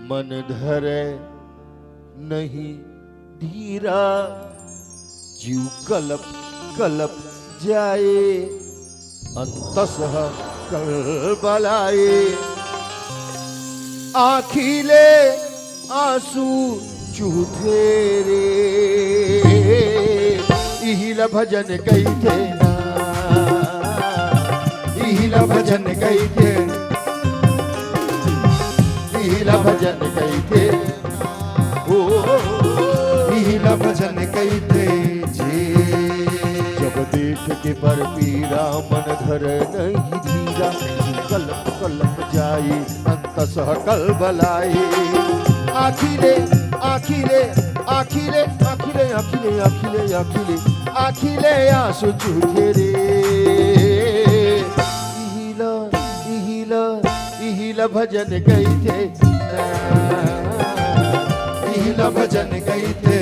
मन धरे नहीं धीरा, जीव कलप कलप जाए, अंतसह कलबलाए। आखिले आंसू चूथे रे, इहिला भजन कई थे ना, इहिला भजन कई थे, इहिला भजन कई थे, ओ इहिला भजन कई थे जे। जब देख के पर पीरा मन धर नहीं धीरा, कलप कलप जाए अंतसह कलबलाए। आखिले आखिले आखिले आखिले आखिले आखिले आखिले आखिले आंसू चूखे रे, इहिला इहिला इहिला भजन गई थे, इहिला भजन गई थे,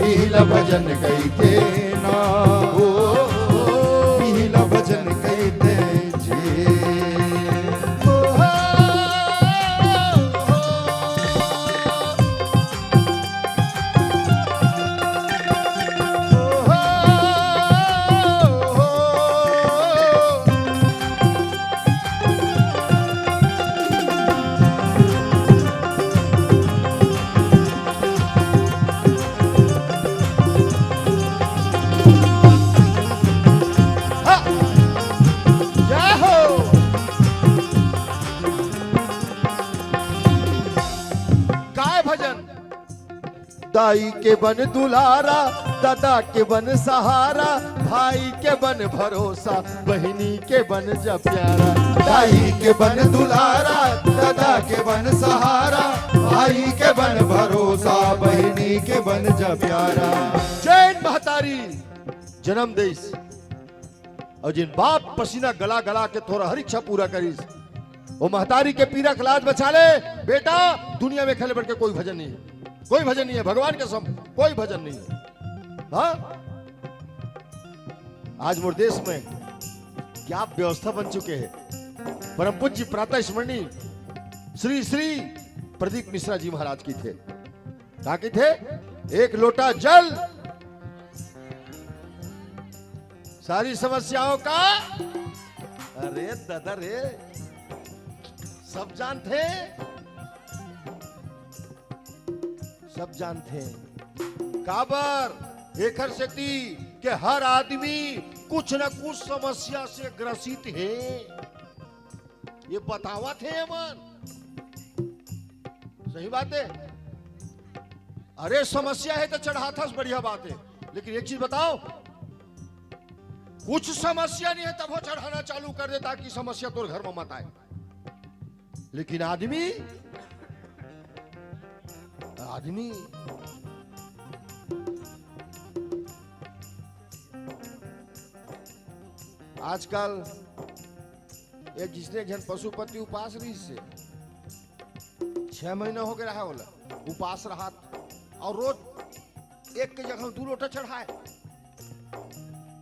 इहिला भजन गई थे ना, इहिला भजन गई थे जे। दाई के बन दुलारा, दादा के बन सहारा, भाई के बन भरोसा, बहिनी के बन जा प्यारा। दाई के बन दुलारा, दादा के बन सहारा, भाई के बन भरोसा, बहिनी के बन जा प्यारा। जैन महतारी जन्म देश और जिन बाप पसीना गला गला के थोड़ा हर इच्छा पूरा करीस, वो महतारी के पीरा खलाज बचा ले। बेटा दुनिया में खेले बढ़ के कोई भजन नहीं है, कोई भजन नहीं है, भगवान के सम कोई भजन नहीं है। हाँ आज मोर देश में क्या व्यवस्था बन चुके हैं। परम पूज्य प्रातः स्मरणीय श्री श्री प्रदीप मिश्रा जी महाराज की थे, कहा की थे, एक लोटा जल सारी समस्याओं का। अरे दादा रे सब जानते, सब जानते हैं। काबर एकर सेती के हर आदमी कुछ न कुछ समस्या से ग्रसित है, ये बतावत है मन। सही बात है। अरे समस्या है तो चढ़ाता बढ़िया बात है, लेकिन एक चीज बताओ, कुछ समस्या नहीं है तब वो चढ़ाना चालू कर दे ताकि समस्या तो घर में मत आए। लेकिन आदमी आदमी आजकल एक जिसने जन पशुपति उपास रही से 6 महीना हो गया है बोला उपास रहा, और रोज एक के जगह 2 लोटा चढ़ाए।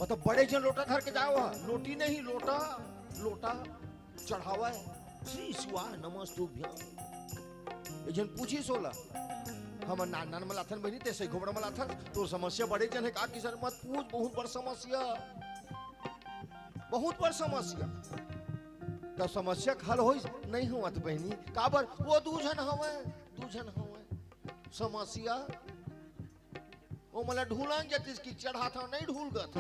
मतलब बड़े जन लोटा धर के जाओ, लोटी नहीं लोटा लोटा चढ़ावा। श्री शिवाय नमस्तुभ्यं। ये जन पूछी सोला हम नान मलाथन बनी ते सही घोबड़ा मलाथन तो समस्या बड़े जन है का कि सर मत पूछ, बहुत बड़ समस्या, बहुत बड़ समस्या। तो समस्या हल हो नहीं हुआ तो बहनी काबर वो दूजन हवे समस्या वो मला ढूलांग जाती इसकी चढ़ा था नहीं ढूल गत।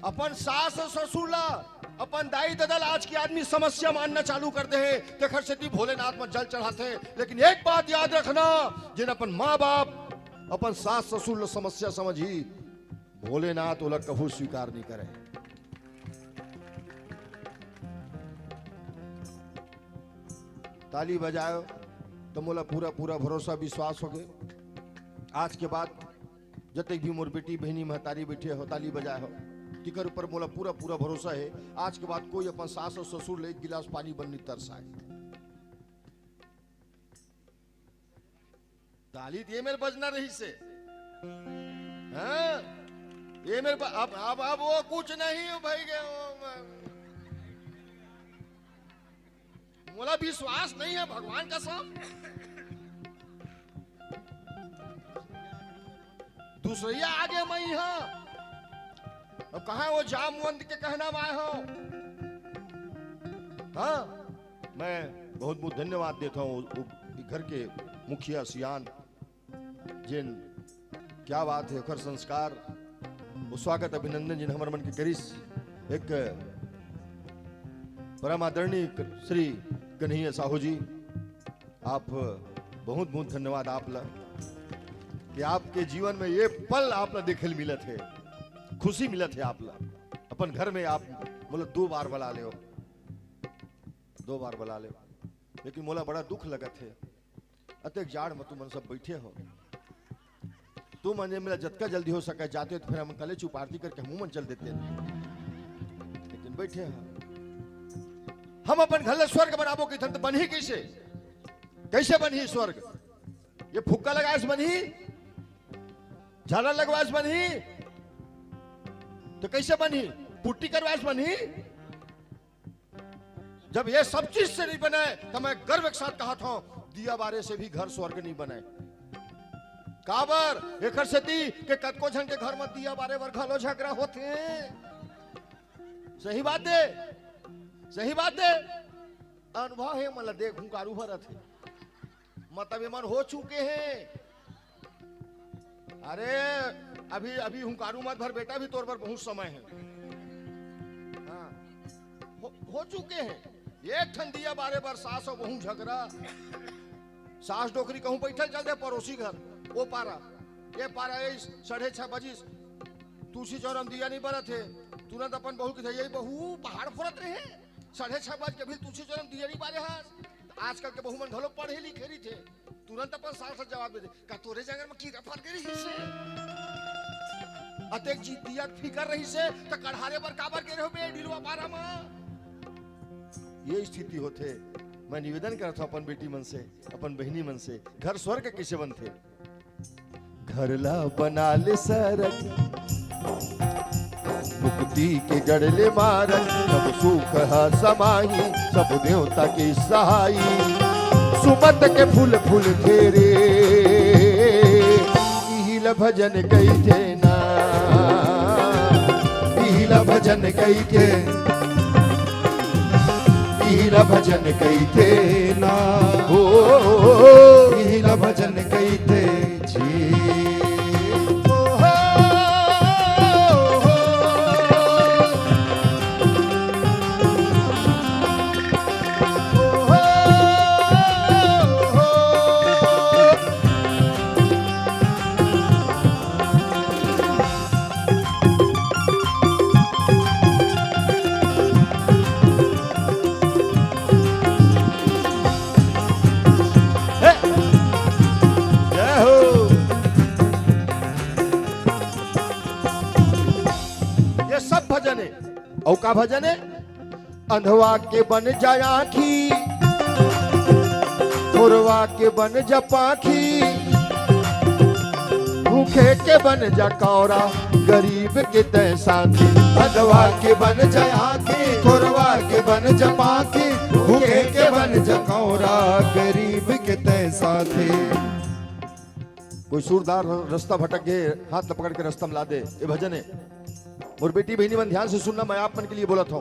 अपन सास ससुर ला अपन दाई ददल आज की आदमी समस्या मानना चालू करते हैं, देखर से भोलेनाथ में जल चढ़ाते हैं। लेकिन एक बात याद रखना, जिन अपन माँ बाप अपन सास ससुर समस्या समझी, भोलेनाथ वो कभू स्वीकार नहीं करे। ताली बजाओ तो मोला पूरा पूरा भरोसा विश्वास हो गए। आज के बाद जतक भी मोर बेटी बहनी महतारी बैठे हो ताली बजाए हो, तिकर ऊपर मोला पूरा पूरा भरोसा है। आज के बाद कोई अपन सास और ससुर ले एक गिलास पानी बननी तरसाए। ताली ये मेरे बजना रही से, हाँ? ये मेरे अब वो कुछ नहीं हो भाई गए मोला विश्वास नहीं है भगवान का सब। दूसरिया आगे मैं यहाँ अब कहा वो जामवंत के कहना आए हो। हाँ, मैं बहुत बहुत धन्यवाद देता हूँ घर के मुखिया सियान जिन, क्या बात है, ओकर संस्कार वो स्वागत अभिनंदन जिन हमारे मन के करिस। एक परम आदरणीय श्री कन्हैया साहू जी, आप बहुत बहुत धन्यवाद आपला कि आपके जीवन में ये पल आपला देखे मिलत है, खुशी मिलत है आपला। अपन घर में आप बोले 2 बार बुला ले, 2 बार बुला ले, लेकिन मोला बड़ा दुख लगत है अतक जाड़ में तुम सब बैठे हो। तू मन मेरा जतका जल्दी हो सके जाते तो फिर हम कले चुप आरती करके मुंह मन चल देते, लेकिन बैठे हैं हम अपन घर स्वर्ग बनाबो की तो बनी कैसे, कैसे बनी स्वर्ग? ये फुक्का लगाए बनी, झालर लगवाए बनी, तो कैसे बनी? पुट्टी करवाए बनी। जब ये सब चीज से नहीं बने तो मैं गर्व के साथ कहा था दिया बारे से भी घर स्वर्ग नहीं बने। काबर एकर सेती के कतको झन के घर में दिया बारे बर घलो झगड़ा होते हैं। सही बात है, सही बात है। अनुभव है, मतलब देखूं कारू भरत है, मतलब ये मन हो चुके हैं। अरे अभी अभी हुंकारू मत भर बेटा, भी तोर पर बहुत समय है। हाँ, हो चुके हैं। एक ठन दिया बारे बार सास और बहु झगड़ा, सास डोकरी कहूं बैठल चल दे पड़ोसी घर, वो पारा ये पारा 6:30 बजे तुलसी चौरम दिया नहीं बरत है, तुरंत अपन बहू की यही बहू पहाड़ फोड़त रहे। 6:30 बज के भी तुलसी चौरम दिया नहीं बारे हाथ। आजकल के बहू मन घलो पढ़े लिखे रही थे, तुरंत अपन सास से जवाब दे का तोरे जंगल में कीड़ा फर गई से अतेक जी दिया फिकर रही से तो कढ़ारे पर काबर के रहो बे ढिलवा पारा में। ये स्थिति होते। मैं निवेदन करता हूं अपन बेटी मन से, अपन बहनी मन से, घर स्वर्ग कैसे बनते? घर ला बना ले सरक, मुक्ति के गड़ले मारक, सब सुख है समाही, सब देवता की सहाई। सुमत के फूल फूल फेरे, इहिल भजन कई थे ना, इहिल भजन कई थे, इहिल भजन कई थे ना, हो इहिल भजन कई थे जी। औ का भजन है? अंधवा के बन जाय आँखी, थोरवा के बन जा पाखी, भूखे के बन जा कौरा, गरीब के तय साथी। अंधवा के बन जाय आँखी, थोरवा के बन जा पाखी, भूखे के बन जा कौरा, गरीब के तय साथी। कोई सूरदार रास्ता भटक गए, हाथ पकड़ के रास्ता में ला दे, ये भजन है। और बेटी बहनी मन ध्यान से सुनना, मैं आप मन के लिए बोला था।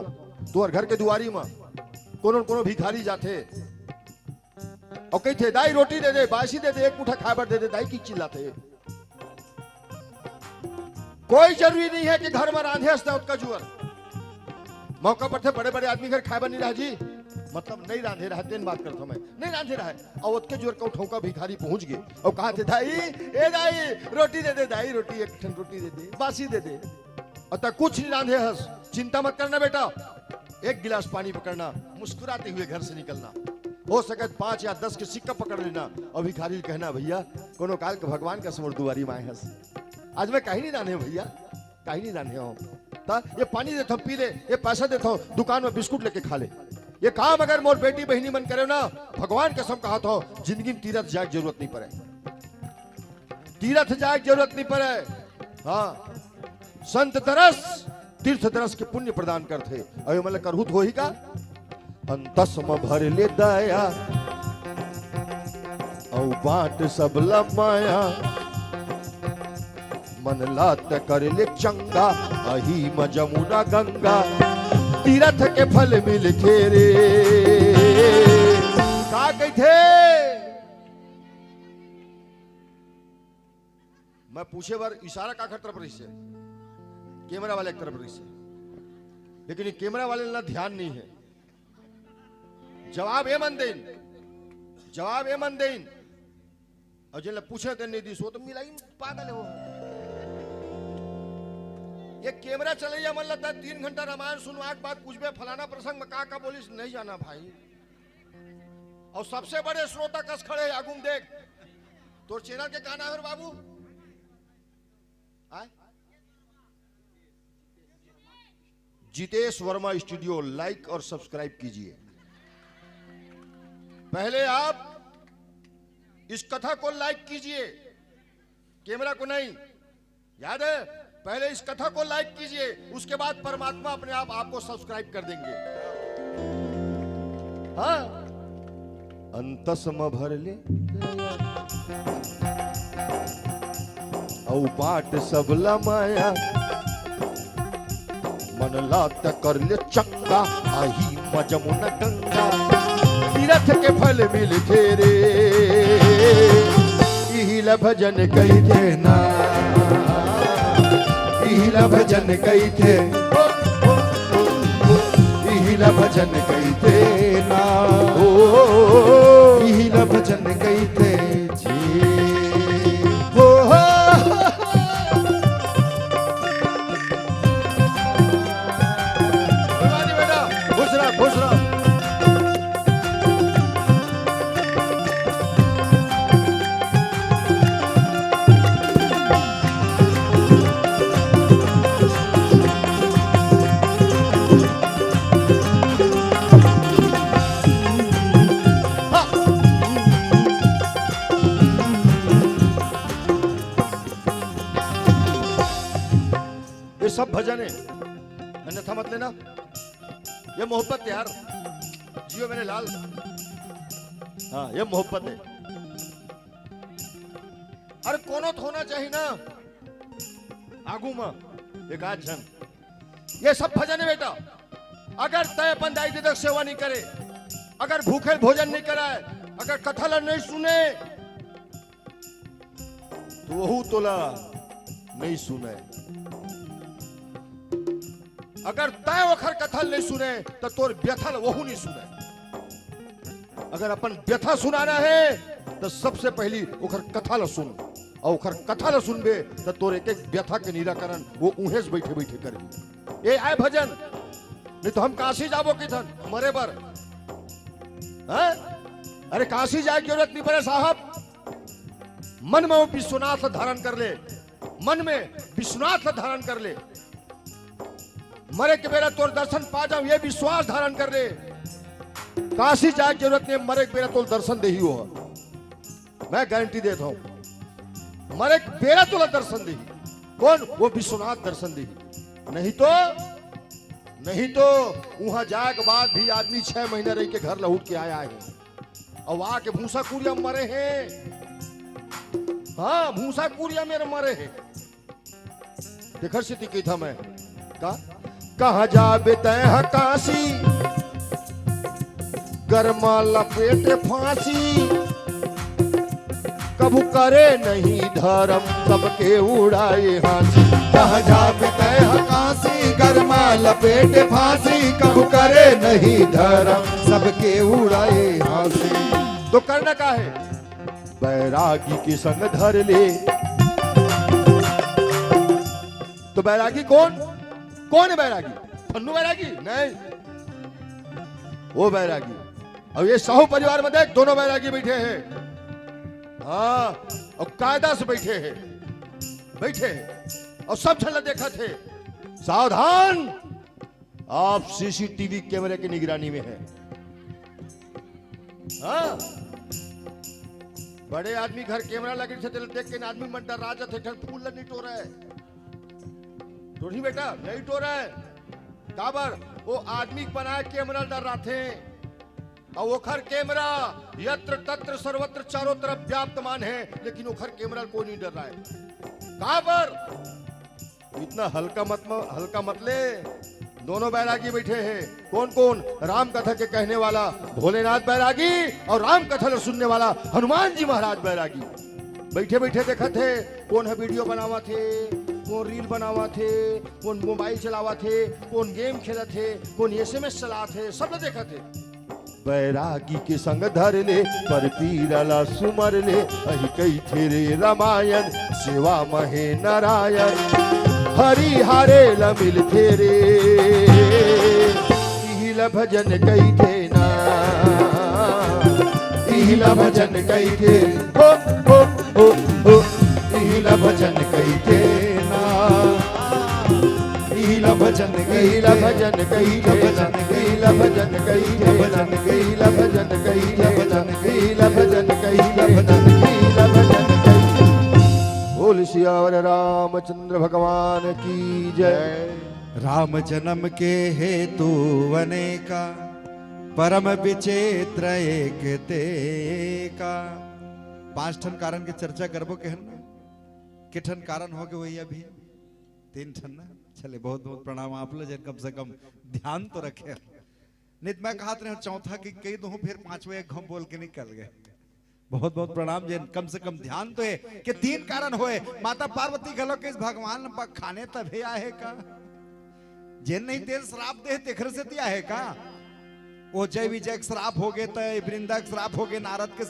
तुअर घर के दुआरी में कोनो कोनो भिखारी जाते और कहते दाई रोटी दे दे, बासी दे दे, एक मुठा खाबर दे दे, दाई की चिल्लाते। कोई जरूरी नहीं है कि घर में रांधे हंसता उसका जुअर। मौका पर थे बड़े बड़े आदमी घर खाए नहीं रहा जी, मतलब नहीं रांधे रहा, तेन बात करता मैं, नहीं रांधे रहा है। और उसके जुअर का उठाऊका भिखारी पहुंच गए और कहा थे दाई, ए दाई रोटी दे दे, दाई रोटी, एक ठन रोटी दे दे, बासी दे दे। अतः कुछ नहीं रांधे हंस, चिंता मत करना बेटा, एक गिलास पानी पकड़ना, मुस्कुराते हुए घर से निकलना। हो सके 5 या 10 के सिक्का पकड़ लेना और भिखारी कहना भैया कोनो काल के भगवान का समर दुआरी माए हंस, आज मैं कहीं नहीं रांधे भैया, कहीं नहीं रांधे हूँ, ये पानी देता हूँ पी ले, ये पैसा देता हूँ दुकान में बिस्कुट लेके खा ले। ये काम अगर मोर बेटी बहनी मन करे ना, भगवान कसम कहा था जिंदगी में तीरथ जाए जरूरत नहीं पड़े, तीरथ जाए जरूरत नहीं पड़े। हाँ, संत तरस तीर्थ तरस के पुण्य प्रदान करते, अयो मतलब करहुत हो ही का। अंतस्म भर ले दया औ बांट सब लमाया मन लात कर ले चंगा अही म जमुना गंगा तीरथ के फल मिल खेरे का कही थे। मैं पूछे बार इशारा का तरफ रही से कैमरा वाले की तरफ रही से, लेकिन ये कैमरा वाले ना ध्यान नहीं है। जवाब ए मन देन, जवाब ए मन देन और जिन पूछे तो नहीं दी सो तो मिलाई पागल है वो। ये कैमरा चले मन लगता है 3 घंटा रामायण सुनवा के बाद पूछबे फलाना प्रसंग में का बोलिस नहीं जाना भाई। और सबसे बड़े श्रोता कस खड़े है आगुम देख तो चैनल के का नाम है बाबू आए? जितेश वर्मा स्टूडियो लाइक और सब्सक्राइब कीजिए। पहले आप इस कथा को लाइक कीजिए, कैमरा को नहीं, याद है? पहले इस कथा को लाइक कीजिए, उसके बाद परमात्मा अपने आप आपको सब्सक्राइब कर देंगे। हाँ, अंतस्म भर ले औ बाट सब लमाया मन लात कर ले चंगा आही म जमुना गंगा तीरथ के फल मिल तेरे इहिला भजन कही थे ना, इहिला भजन कही थे, इहिला भजन कही थे ना, इहिला भजन कही थे जी। खुश रहो। ये सब भजन है, अन्यथा मत लेना। ये मोहब्बत यार, जियो मेरे लाल। हाँ, ये मोहब्बत है। अरे कोनो तो होना चाहिए ना आगू में एक आध जन। ये सब भजन है बेटा। अगर तय अपन दायित्व तक सेवा नहीं करे, अगर भूखे भोजन नहीं कराए, अगर कथा नहीं सुने तो वहू तोला नहीं सुने। अगर तय वखर कथल नहीं सुने तो तोर व्यथल वहू नहीं सुने। अगर अपन व्यथा सुनाना है तो सबसे पहली उखर कथा ल सुन, और उखर कथा ल सुनबे तो तोर एक एक व्यथा के निराकरण वो उहेस बैठे बैठे करेगी। ये आए भजन, नहीं तो हम काशी जाबो किधन मरे बर। अरे काशी जाए की जरूरत नहीं पड़े साहब। मन में वो विश्वनाथ धारण कर ले, मन में विश्वनाथ धारण कर ले। मरे के बेरा तोर दर्शन पा जाऊं ये विश्वास धारण कर ले। काशी जाए की जरूरत नहीं, मरे के बेरा तोर दर्शन दे ही हो। मैं गारंटी देता हूं मरे के बेरा तोला दर्शन दे। कौन? वो विश्वनाथ दर्शन दे। नहीं तो वहां जाए के बाद भी आदमी 6 महीने रह के घर लौट के आया है और आके भूसा कुरिया मरे हैं। हाँ, भूसा कुरिया मेरे मरे हैं। देखर से की था मैं का कहा जाबे तय काशी गरमा लपेट फांसी कबू करे नहीं धर्म सबके उड़ाए हाथी। कहा जाबे तय काशी गरमा लपेट फांसी कबू करे नहीं धर्म सबके उड़ाए हाथी। तो करना का है? बैरागी के संग धर ले। तो बैरागी कौन है बैरागी? फन्नू बैरागी नहीं, वो बैरागी। अब ये साहू परिवार में देख दोनों बैरागी बैठे हैं। हाँ, और कायदा से बैठे हैं और सब छल्ला देखा थे। सावधान, आप सीसीटीवी कैमरे की निगरानी में हैं। हाँ, बड़े आदमी घर कैमरा लगे थे देख के आदमी मन डर राजा थे फूल नहीं टो रहा है। नहीं बेटा नहीं टो रहा है। काबर वो आदमी बनाए कैमरा डर रहा थे और ओखर कैमरा यत्र तत्र सर्वत्र चारों तरफ व्याप्तमान है, लेकिन ओखर कैमरा कोई नहीं डर रहा है। कहां पर? इतना हल्का मत ले। दोनों बैरागी बैठे हैं। कौन कौन? राम कथा के कहने वाला भोलेनाथ बैरागी और राम कथा सुनने वाला हनुमान जी महाराज बैरागी बैठे बैठे देखा थे। कौन है वीडियो बनावा थे, कौन रील बनावा थे, कौन मोबाइल चलावा थे, कौन गेम खेला थे, कौन SMS चला थे, सब लोग देखा थे। बैरागी के संग धर ले पर पीरला सुमर ले, अहि कई थे रे रामायण सेवा महे नारायण, हरि हारे ल मिल थे रे इहिल भजन कई थे ना, इहिल भजन कई थे हो इहिल भजन कई थे ना, इहिल भजन कई भजन कई भजन कई भजन कई भजन कई भजन कई भजन कई भजन कई भजन कई। बोल सियावर रामचंद्र भगवान की जय। राम जन्म के हेतु अनेका, परम विचित्र एक ते का। 5 ठन कारण की चर्चा करबो केहन के ठन कारण हो गए वही अभी 3 ठन ना। चले बहुत बहुत प्रणाम आप लोग, कम से कम ध्यान तो रखे। नित मैं कहा रहे चौथा की कई दो फिर 5वें एक घम बोल के निकल गए। बहुत बहुत प्रणाम जे कम से कम ध्यान तो है कि 3 कारण होए। माता पार्वती गलो के इस भगवान खाने तभी आए का, जिन नहीं तेल श्राप दे तेखर से दिया है का। वो जय विजय श्राप हो गए, तो वृंदा श्राप हो गए, नारद के